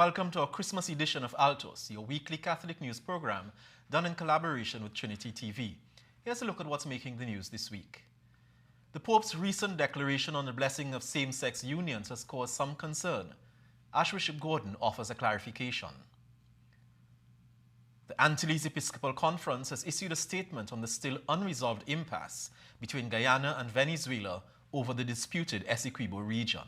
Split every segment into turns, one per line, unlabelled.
welcome to our Christmas edition of Altos, your weekly Catholic news program done in collaboration with Trinity TV. Here's a look at what's making the news this week. The Pope's recent declaration on the blessing of same-sex unions has caused some concern. Archbishop Gordon offers a clarification. The Antilles Episcopal Conference has issued a statement on the still unresolved impasse between Guyana and Venezuela over the disputed Essequibo region.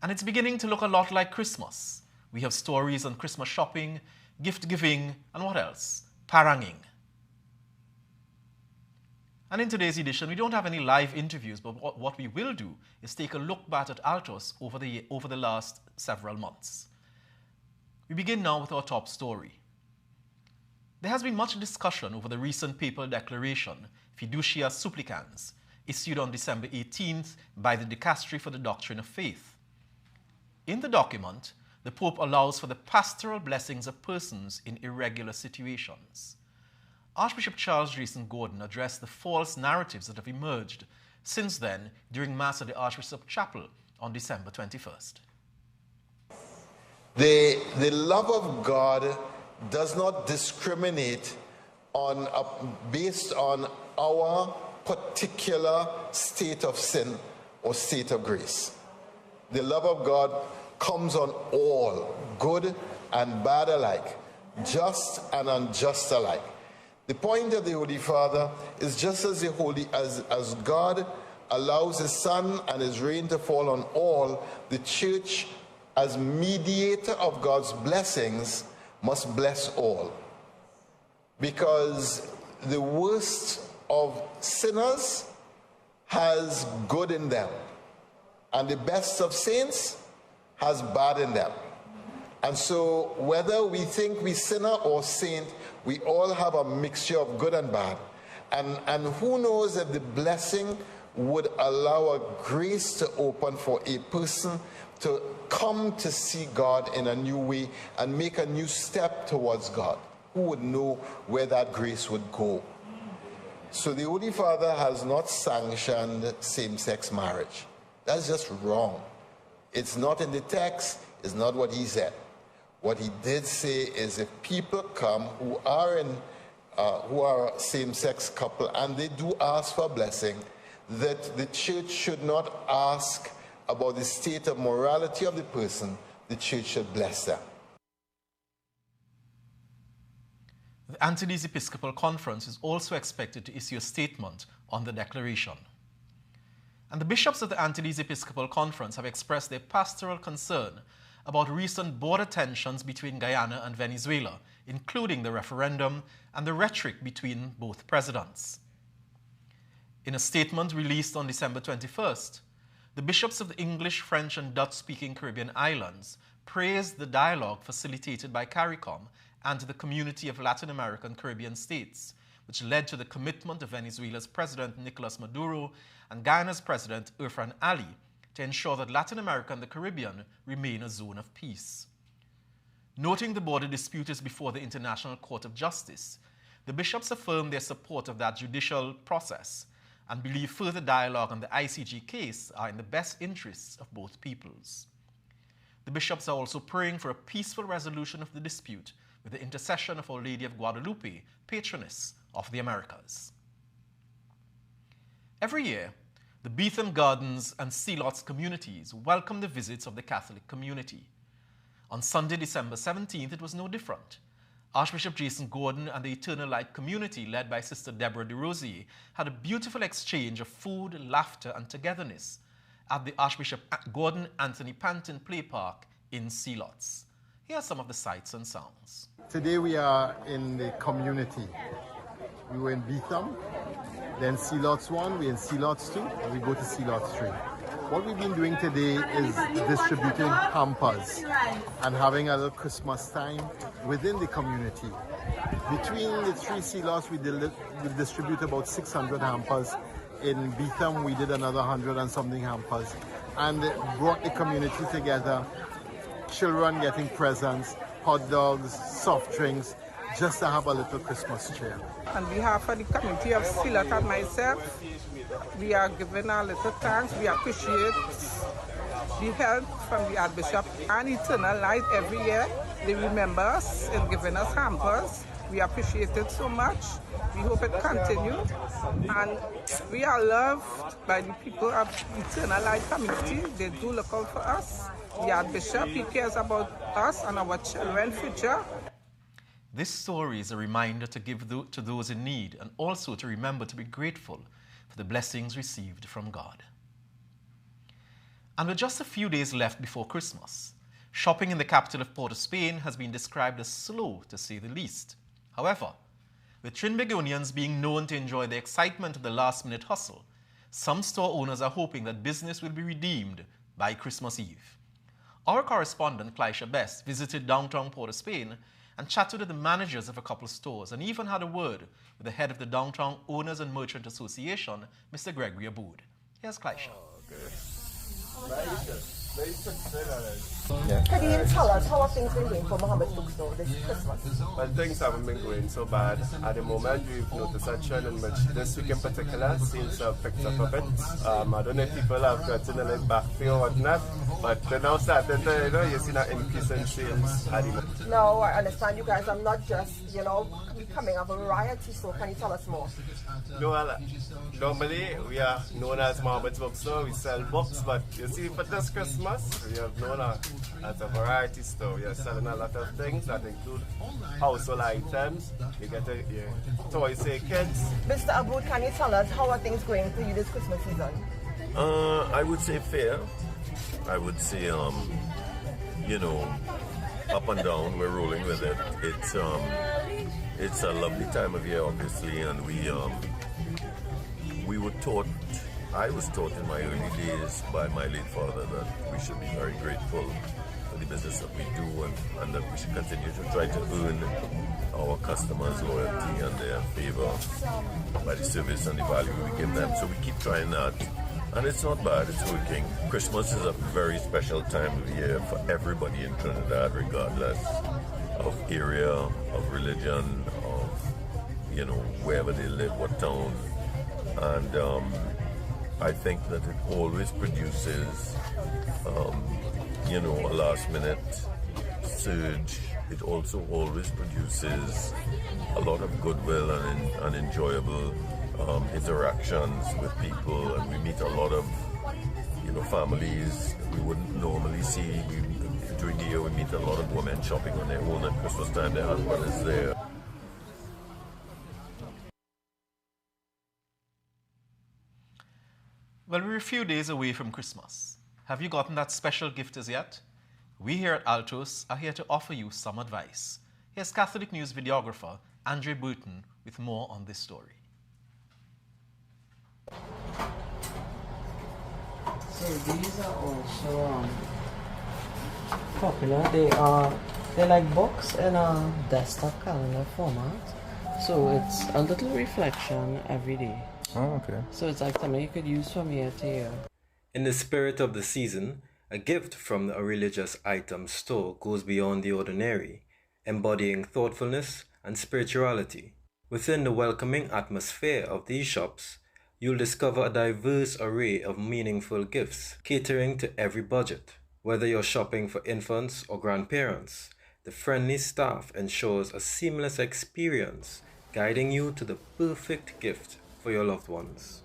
And it's beginning to look a lot like Christmas. We have stories on Christmas shopping, gift giving, and what else? Paranging. And in today's edition, we don't have any live interviews, but what we will do is take a look back at Altos over the last several months. We begin now with our top story. There has been much discussion over the recent papal declaration, Fiducia Supplicans, issued on December 18th by the Dicastery for the Doctrine of Faith. In the document, the Pope allows for the pastoral blessings of persons in irregular situations. Archbishop Charles Jason Gordon addressed the false narratives that have emerged since then during Mass at the Archbishop Chapel on December 21st.
The love of God does not discriminate based on our particular state of sin or state of grace. The love of God comes on all, good and bad alike, just and unjust alike. The point of the Holy Father is just as God allows his sun and his rain to fall on all, the church as mediator of God's blessings must bless all. Because the worst of sinners has good in them, and the best of saints has bad in them. And so whether we think we sinner or saint, we all have a mixture of good and bad. And who knows if the blessing would allow a grace to open for a person to come to see God in a new way and make a new step towards God. Who would know where that grace would go? So the Holy Father has not sanctioned same-sex marriage. That's just wrong. It's not in the text. It's not what he said. What he did say is if people come who are a same-sex couple and they do ask for a blessing, that the church should not ask about the state of morality of the person. The church should bless them.
The Antilles Episcopal Conference is also expected to issue a statement on the declaration. And the bishops of the Antilles Episcopal Conference have expressed their pastoral concern about recent border tensions between Guyana and Venezuela, including the referendum and the rhetoric between both presidents. In a statement released on December 21st, the bishops of the English, French, and Dutch-speaking Caribbean islands praised the dialogue facilitated by CARICOM and the community of Latin American Caribbean states, which led to the commitment of Venezuela's President Nicolas Maduro and Guyana's President Irfan Ali to ensure that Latin America and the Caribbean remain a zone of peace. Noting the border dispute is before the International Court of Justice, the bishops affirmed their support of that judicial process and believe further dialogue on the ICJ case are in the best interests of both peoples. The bishops are also praying for a peaceful resolution of the dispute with the intercession of Our Lady of Guadalupe, patroness of the Americas. Every year, the Beetham Gardens and Sealots communities welcome the visits of the Catholic community. On Sunday, December 17th, it was no different. Archbishop Jason Gordon and the Eternal Light community, led by Sister Deborah DeRosier, had a beautiful exchange of food, laughter, and togetherness at the Archbishop Gordon Anthony Panton Play Park in Sealots. Here are some of the sights and sounds.
Today we are in the community. We were in Beetham, then Sealots 1, we're in Sealots 2, and we go to Sealots 3. What we've been doing today is distributing hampers and having a little Christmas time within the community. Between the three Sealots, we distribute about 600 hampers. In Beetham, we did another 100 and something hampers, and it brought the community together. Children getting presents, hot dogs, soft drinks, just to have a little Christmas cheer.
On behalf of the community of Sealot and myself, we are giving our little thanks. We appreciate the help from the Archbishop and Eternal Light every year. They remember us and giving us hampers. We appreciate it so much. We hope it continues. And we are loved by the people of Eternal Light community. They do look out for us. The Archbishop, he cares about us and our children's future.
This story is a reminder to give to those in need and also to remember to be grateful for the blessings received from God. And with just a few days left before Christmas, shopping in the capital of Port of Spain has been described as slow, to say the least. However, with Trinbagonians being known to enjoy the excitement of the last-minute hustle, some store owners are hoping that business will be redeemed by Christmas Eve. Our correspondent, Clysha Best, visited downtown Port of Spain and chatted with the managers of a couple of stores and even had a word with the head of the Downtown Owners and Merchant Association, Mr. Gregory Abood. Here's Clysha.
Can you tell us how are things been going for Mohammed's bookstore this Christmas?
Well, things haven't been going so bad. At the moment, we've noticed a trend in which this week in particular sales have picked up a bit. I don't know if people have gotten a little back fee or whatnot, but they're now starting to, you've seen an increase in sales at the moment.
No, I understand you guys are not just, becoming a variety store. Can you tell us more?
No, well, normally we are known as Mohammed's Bookstore. We sell books, but you see, for this Christmas, we have known as a variety store. We are selling a lot of things that include household items. You get toys for kids.
Mr. Abood, can you tell us how are things going for you this Christmas season?
I would say fair. I would say, up and down, we're rolling with it. It's a lovely time of year, obviously, and I was taught in my early days by my late father that we should be very grateful for the business that we do and that we should continue to try to earn our customers' loyalty and their favor by the service and the value we give them. So we keep trying that. And it's not bad, it's working. Christmas is a very special time of year for everybody in Trinidad, regardless of area, of religion, of, wherever they live, what town. And I think that it always produces, a last minute surge. It also always produces a lot of goodwill and enjoyable interactions with people, and we meet a lot of families we wouldn't normally see. During the year we meet a lot of women shopping on their own. At Christmas time their husband is there.
Well, we're a few days away from Christmas. Have you gotten that special gift as yet? We here at Altos are here to offer you some advice. Here's Catholic News videographer Andre Burton with more on this story.
So these are also popular. They're like books in a desktop calendar format. So it's a little reflection every day.
Oh, okay.
So it's like something you could use from year to year.
In the spirit of the season, a gift from a religious item store goes beyond the ordinary, embodying thoughtfulness and spirituality. Within the welcoming atmosphere of these shops, you'll discover a diverse array of meaningful gifts, catering to every budget. Whether you're shopping for infants or grandparents, the friendly staff ensures a seamless experience, guiding you to the perfect gift for your loved ones.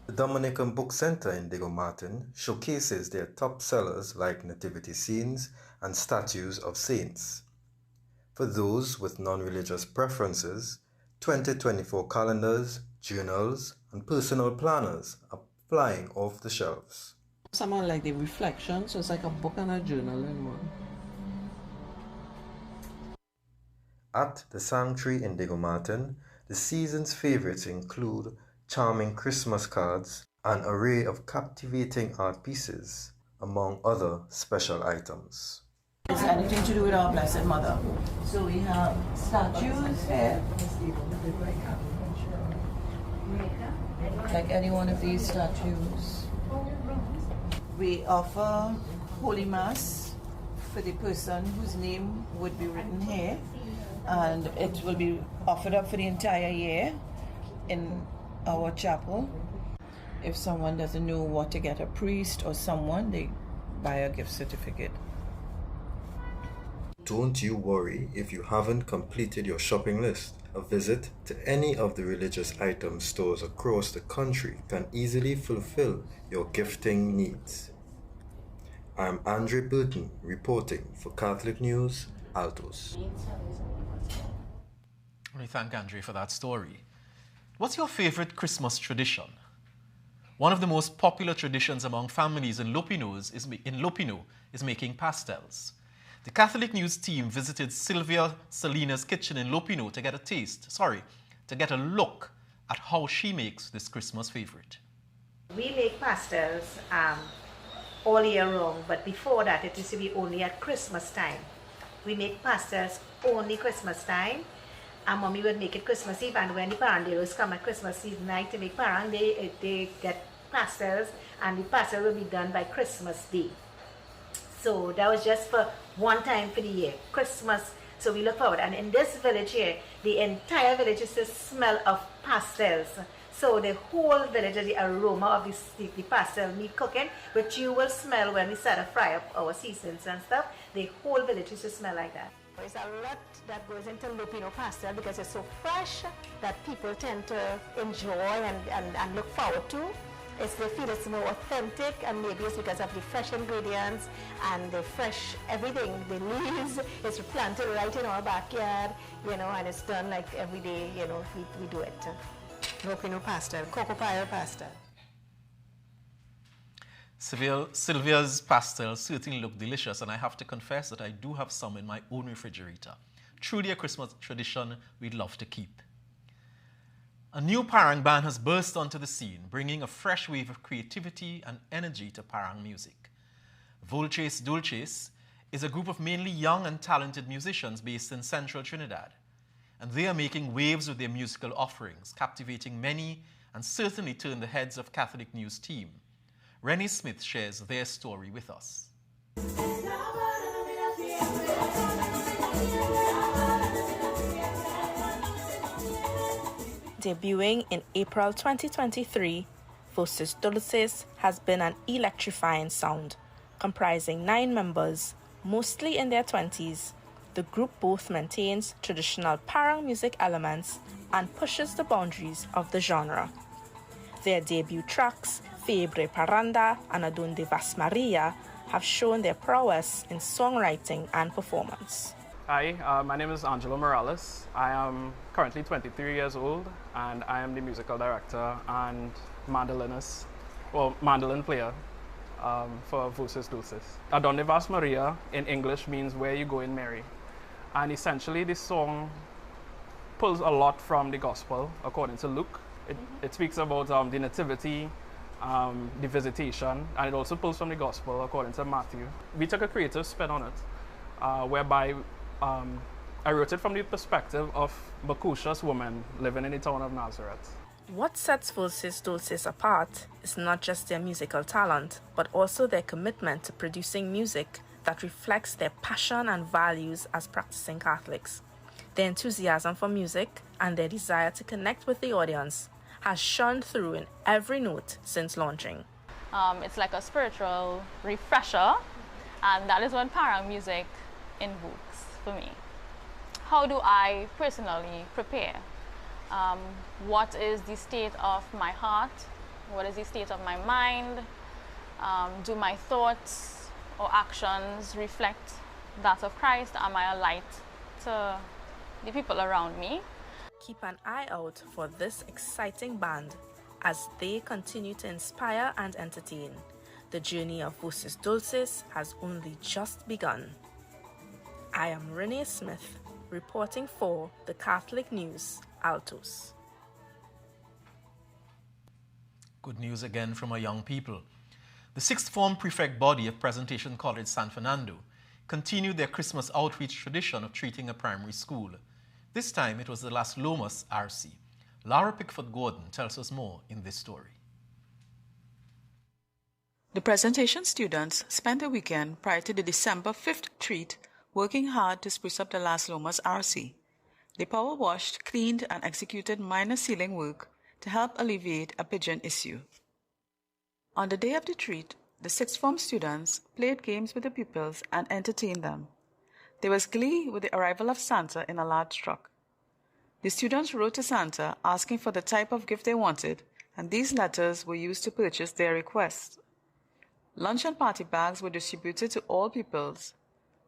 The Dominican Book Center in Diego Martin showcases their top sellers like nativity scenes and statues of saints. For those with non-religious preferences, 2024 calendars, journals, and personal planners are flying off the shelves.
Someone like the reflection, so it's like a book and a journal in one.
At the Sanctuary in Diego Martin, the season's favorites include charming Christmas cards, an array of captivating art pieces, among other special items.
It's anything to do with our Blessed Mother. So we have statues here. Like any one of these statues. We offer Holy Mass for the person whose name would be written here, and it will be offered up for the entire year in our chapel. If someone doesn't know what to get a priest or someone, they buy a gift certificate.
Don't you worry if you haven't completed your shopping list. A visit to any of the religious item stores across the country can easily fulfill your gifting needs. I'm Andre Burton reporting for Catholic News, Altos.
We thank Andre for that story. What's your favorite Christmas tradition? One of the most popular traditions among families in Lopino is making pastels. The Catholic News team visited Sylvia Salina's kitchen in Lopino to get a look at how she makes this Christmas favorite.
We make pastels all year long, but before that it used to be only at Christmas time. We make pastels only Christmas time, and Mommy would make it Christmas Eve, and when the paranderos come at Christmas Eve night to make parang, they get pastels, and the pastel will be done by Christmas Day. So that was just for one time for the year, Christmas. So we look forward. And in this village here, the entire village is the smell of pastels. So the whole village is the aroma of the pastel meat cooking, which you will smell when we start to fry up our seasons and stuff. The whole village is to smell like that. There's a lot that goes into Lupino pastel because it's so fresh that people tend to enjoy and look forward to. They feel it's more authentic, and maybe it's because of the fresh ingredients and the fresh everything. The leaves is planted right in our backyard, and it's done like every day, we do it. Lupino pastel, cocoa pie pastel.
Sylvia's pastels certainly look delicious, and I have to confess that I do have some in my own refrigerator. Truly a Christmas tradition we'd love to keep. A new parang band has burst onto the scene, bringing a fresh wave of creativity and energy to parang music. Volches Dulces is a group of mainly young and talented musicians based in central Trinidad, and they are making waves with their musical offerings, captivating many and certainly turn the heads of Catholic News team. Rennie Smith shares their story with us.
Debuting in April 2023, Voces Dulces has been an electrifying sound. Comprising 9 members, mostly in their 20s, the group both maintains traditional parang music elements and pushes the boundaries of the genre. Their debut tracks, Febre Paranda and Adonde Vas Maria, have shown their prowess in songwriting and performance.
Hi, my name is Angelo Morales. I am currently 23 years old, and I am the musical director and mandolin player for Voces Dulces. Adonde Vas Maria in English means where you go in Mary. And essentially this song pulls a lot from the gospel according to Luke. It speaks about the nativity, the visitation, and it also pulls from the gospel according to Matthew. We took a creative spin on it, whereby I wrote it from the perspective of Bakusha's woman living in the town of Nazareth.
What sets Voces Dulces apart is not just their musical talent, but also their commitment to producing music that reflects their passion and values as practicing Catholics. Their enthusiasm for music and their desire to connect with the audience has shone through in every note since launching.
It's like a spiritual refresher, and that is what parang music invokes for me. How do I personally prepare? What is the state of my heart? What is the state of my mind? Do my thoughts or actions reflect that of Christ? Am I a light to the people around me?
Keep an eye out for this exciting band as they continue to inspire and entertain. The journey of Voces Dulces has only just begun. I am Renee Smith, reporting for the Catholic News, Altos.
Good news again from our young people. The sixth form prefect body of Presentation College San Fernando continued their Christmas outreach tradition of treating a primary school. This time it was the Las Lomas RC. Lara Pickford-Gordon tells us more in this story.
The presentation students spent the weekend prior to the December 5th treat working hard to spruce up the Las Lomas RC. They power washed, cleaned, and executed minor ceiling work to help alleviate a pigeon issue. On the day of the treat, The sixth form students played games with the pupils and entertained them. There was glee with the arrival of Santa in a large truck. The students wrote to Santa asking for the type of gift they wanted, and these letters were used to purchase their requests. Lunch and party bags were distributed to all pupils,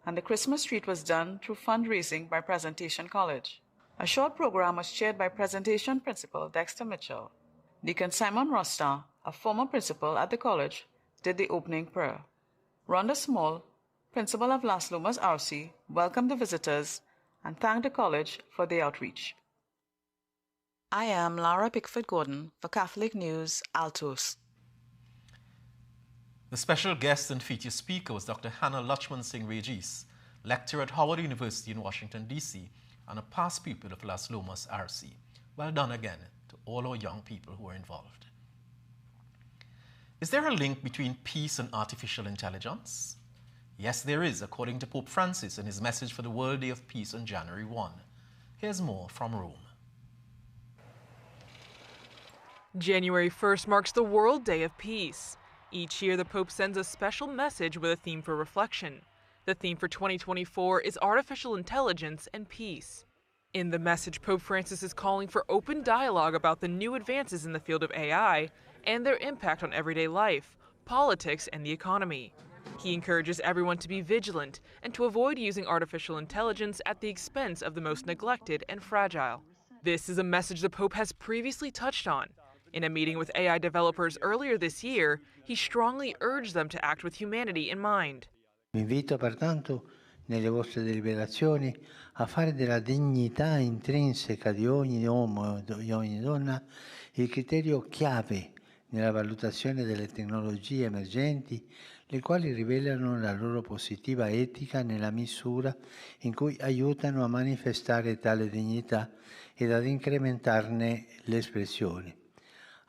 and the Christmas treat was done through fundraising by Presentation College. A short program was chaired by Presentation Principal Dexter Mitchell. Deacon Simon Rosta, a former principal at the college, did the opening prayer. Rhonda Small, principal of Las Lomas RC, welcomed the visitors and thanked the college for their outreach. I am Lara Pickford-Gordon for Catholic News, Altos.
The special guest and feature speaker was Dr. Hannah Lachman Singh Regis, lecturer at Howard University in Washington, D.C., and a past pupil of Las Lomas RC. Well done again to all our young people who are involved. Is there a link between peace and artificial intelligence? Yes, there is, according to Pope Francis in his message for the World Day of Peace on January 1. Here's more from Rome.
January 1st marks the World Day of Peace. Each year, the Pope sends a special message with a theme for reflection. The theme for 2024 is Artificial Intelligence and Peace. In the message, Pope Francis is calling for open dialogue about the new advances in the field of AI and their impact on everyday life, politics, and the economy. He encourages everyone to be vigilant and to avoid using artificial intelligence at the expense of the most neglected and fragile. This is a message the Pope has previously touched on. In a meeting with AI developers earlier this year, he strongly urged them to act with humanity in mind.
Vi invito pertanto nelle vostre deliberazioni a fare della dignità intrinseca di ogni uomo e di ogni donna il criterio chiave nella valutazione delle tecnologie emergenti, le quali rivelano la loro positiva etica nella misura in cui aiutano a manifestare tale dignità ed ad incrementarne l'espressione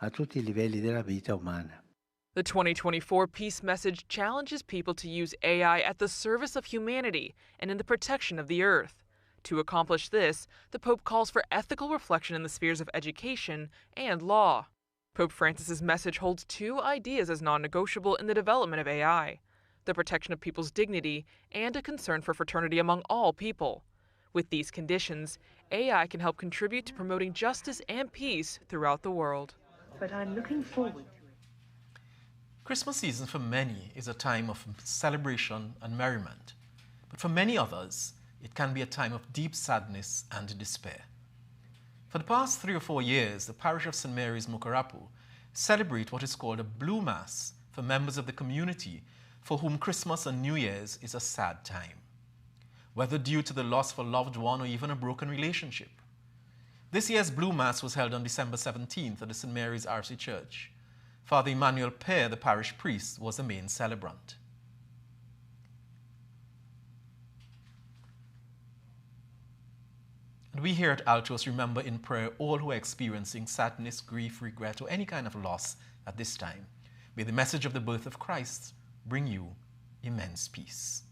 a tutti i livelli della vita umana.
The 2024 Peace Message challenges people to use AI at the service of humanity and in the protection of the earth. To accomplish this, the Pope calls for ethical reflection in the spheres of education and law. Pope Francis's message holds two ideas as non-negotiable in the development of AI: the protection of people's dignity and a concern for fraternity among all people. With these conditions, AI can help contribute to promoting justice and peace throughout the world.
But I'm looking forward to it.
Christmas season for many is a time of celebration and merriment, but for many others, it can be a time of deep sadness and despair. For the past 3 or 4 years, the parish of St. Mary's Mukarapu celebrate what is called a Blue Mass for members of the community for whom Christmas and New Year's is a sad time, whether due to the loss of a loved one or even a broken relationship. This year's Blue Mass was held on December 17th at the St. Mary's RC Church. Father Emmanuel Pear, the parish priest, was the main celebrant. And we here at Altos remember in prayer all who are experiencing sadness, grief, regret, or any kind of loss at this time. May the message of the birth of Christ bring you immense peace.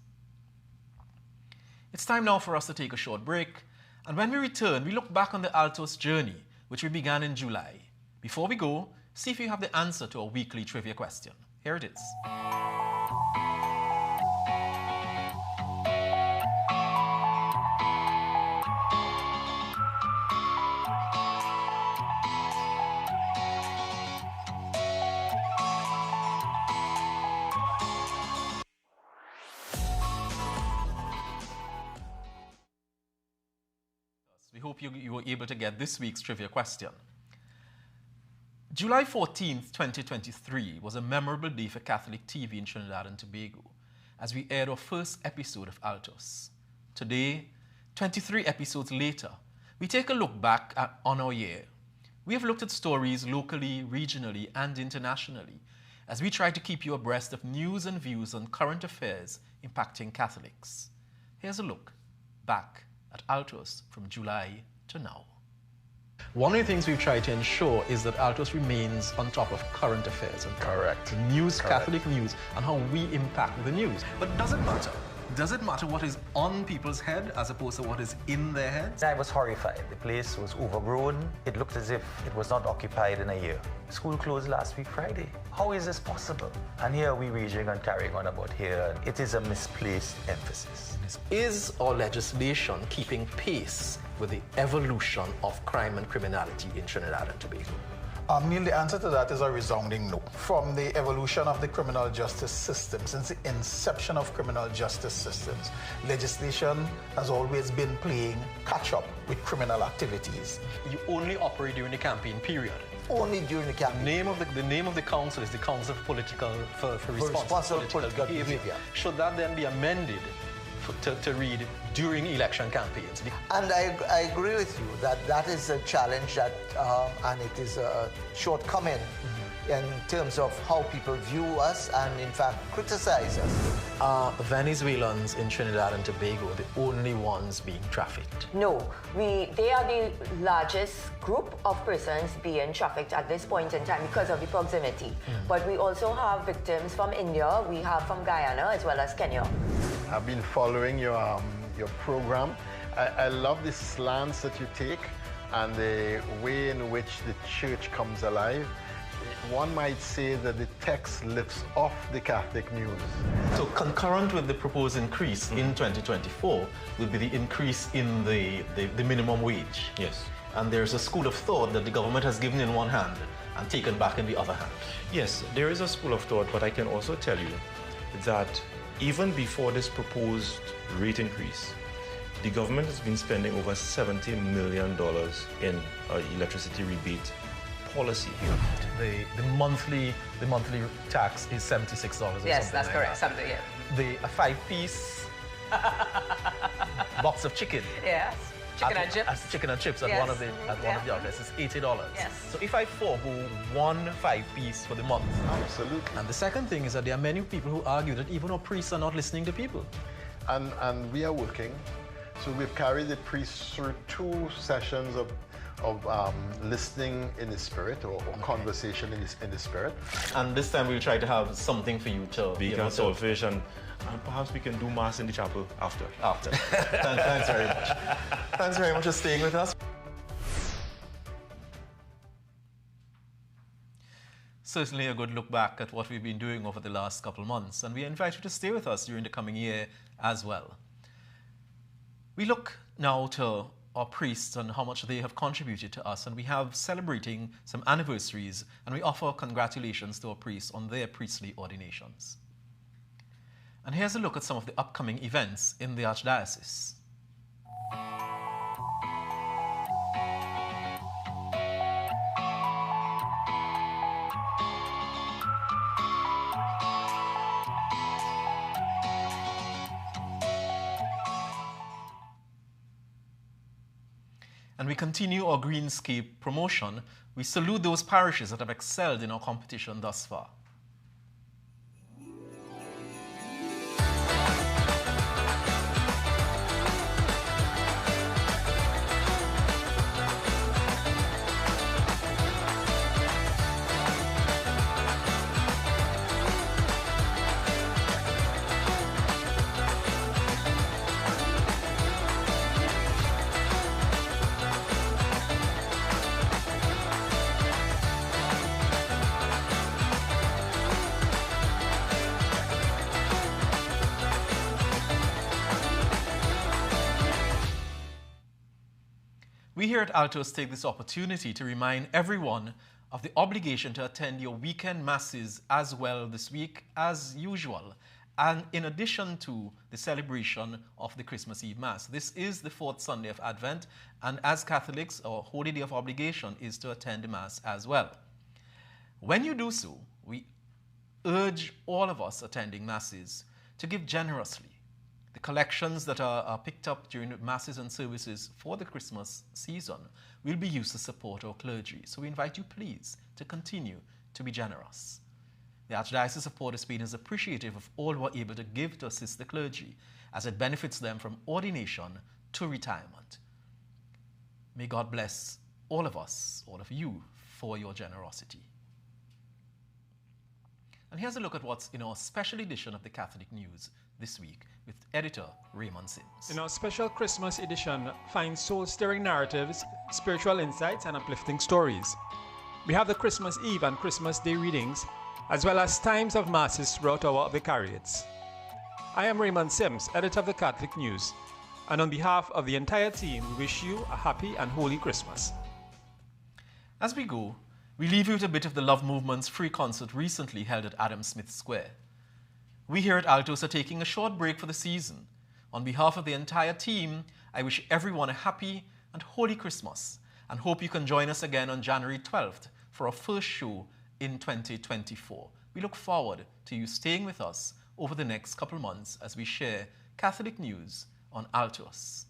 It's time now for us to take a short break, and when we return, we look back on the Altos journey, which we began in July. Before we go, see if you have the answer to our weekly trivia question. Here it is. We hope you were able to get this week's trivia question. July 14th, 2023 was a memorable day for Catholic TV in Trinidad and Tobago as we aired our first episode of Altos. Today, 23 episodes later, we take a look back on our year. We have looked at stories locally, regionally, and internationally as we try to keep you abreast of news and views on current affairs impacting Catholics. Here's a look back at Altos from July to now. One of the things we've tried to ensure is that Altos remains on top of current affairs and the news, Catholic news, and how we impact the news. But it doesn't matter Does it matter what is on people's head as opposed to what is in their heads?
I was horrified. The place was overgrown. It looked as if it was not occupied in a year. School closed last week Friday. How is this possible? And here we raging and carrying on about here. It is a misplaced emphasis.
Is our legislation keeping pace with the evolution of crime and criminality in Trinidad and Tobago?
Neil, the answer to that is a resounding no. From the evolution of the criminal justice system, since the inception of criminal justice systems, legislation has always been playing catch-up with criminal activities.
You only operate during the campaign period.
Only during the campaign.
The name of the council is the Council for Responsible Political Behavior. Should that then be amended to read during election campaigns?
And I agree with you that that is a challenge that, and it is a shortcoming in terms of how people view us and in fact criticize us.
Are Venezuelans in Trinidad and Tobago the only ones being trafficked?
No, they are the largest group of persons being trafficked at this point in time because of the proximity. But we also have victims from India, we have from Guyana as well as Kenya.
I've been following your program. I love the slants that you take and the way in which the church comes alive. One might say that the text lifts off the Catholic news.
So concurrent with the proposed increase in 2024 will be the increase in the minimum wage.
Yes.
And there's a school of thought that the government has given in one hand and taken back in the other hand.
Yes, there is a school of thought, but I can also tell you that even before this proposed rate increase, the government has been spending over $70 million in electricity rebate policy.
The monthly tax is $76 or
Yes,
something
that's
like
correct.
that.
Something, yeah.
A 5-piece box of chicken.
Yes. Chicken and chips.
Chicken and chips at
Yes.
one of the outlets is $80.
Yes.
So if I forego one 5-piece for the month.
Absolutely.
And the second thing is that there are many people who argue that even our priests are not listening to people.
And we are working. So we've carried the priests through 2 sessions of listening in the spirit or conversation in the spirit.
And this time we'll try to have something for you to
Bacon, saltfish, and perhaps we can do mass in the chapel after.
Thanks very much. Thanks very much for staying with us. Certainly a good look back at what we've been doing over the last couple of months, and we invite you to stay with us during the coming year as well. We look now to our priests and how much they have contributed to us, and we have celebrating some anniversaries, and we offer congratulations to our priests on their priestly ordinations. And here's a look at some of the upcoming events in the Archdiocese. And we continue our Greenscape promotion. We salute those parishes that have excelled in our competition thus far. We here at Altos take this opportunity to remind everyone of the obligation to attend your weekend masses as well this week as usual, and in addition to the celebration of the Christmas Eve Mass. This is the 4th Sunday of Advent, and as Catholics, our holy day of obligation is to attend the Mass as well. When you do so, we urge all of us attending Masses to give generously. The collections that are picked up during the Masses and services for the Christmas season will be used to support our clergy. So we invite you, please, to continue to be generous. The Archdiocese of Port of Spain is appreciative of all who are able to give to assist the clergy, as it benefits them from ordination to retirement. May God bless all of us, all of you, for your generosity. And here's a look at what's in our special edition of the Catholic News this week with editor Raymond Sims.
In our special Christmas edition, find soul-stirring narratives, spiritual insights, and uplifting stories. We have the Christmas Eve and Christmas Day readings, as well as times of masses throughout our vicariates. I am Raymond Sims, editor of the Catholic News, and on behalf of the entire team, we wish you a happy and holy Christmas.
As we go, we leave you with a bit of the Love Movement's free concert recently held at Adam Smith Square. We here at Altos are taking a short break for the season. On behalf of the entire team, I wish everyone a happy and holy Christmas and hope you can join us again on January 12th for our first show in 2024. We look forward to you staying with us over the next couple months as we share Catholic news on Altos.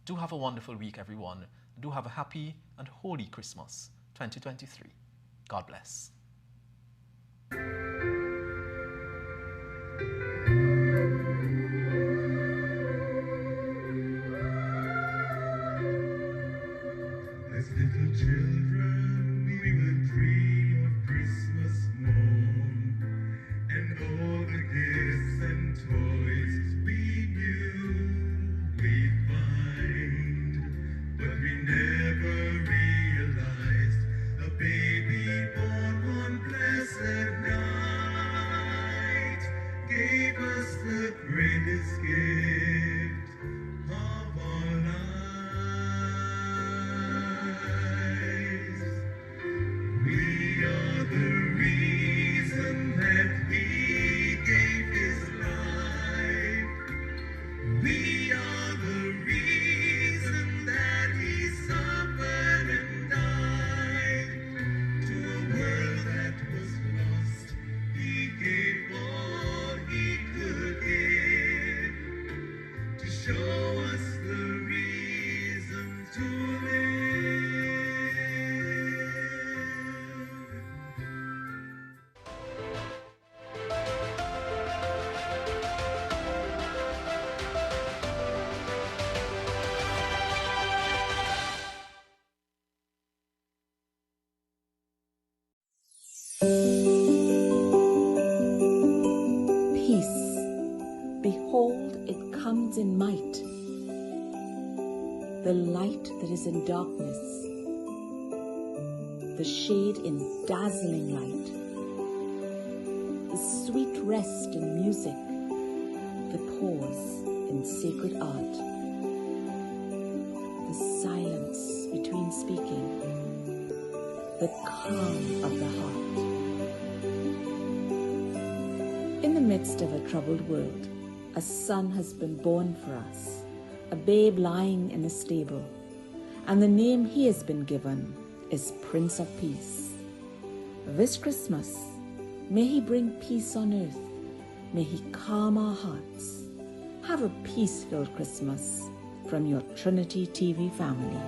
Do have a wonderful week, everyone. Do have a happy and holy Christmas 2023. God bless.
As little children, we would dream of Christmas morn, and all the gifts and toys we knew we'd find, but we never realized a baby born one blessed night gave us the greatest gift of our lives. We are the reason that he gave his life. We are the reason that he suffered and died. To a world that was lost, he gave all he could give, to show us the reason to live.
Peace, behold, it comes in might. The light that is in darkness, the shade in dazzling light, the sweet rest in music, the pause in sacred art, the silence between speaking, the calm of the heart. In the midst of a troubled world, a son has been born for us, a babe lying in a stable, and the name he has been given is Prince of Peace. This Christmas, may he bring peace on earth, may he calm our hearts. Have a peace-filled Christmas from your Trinity TV family.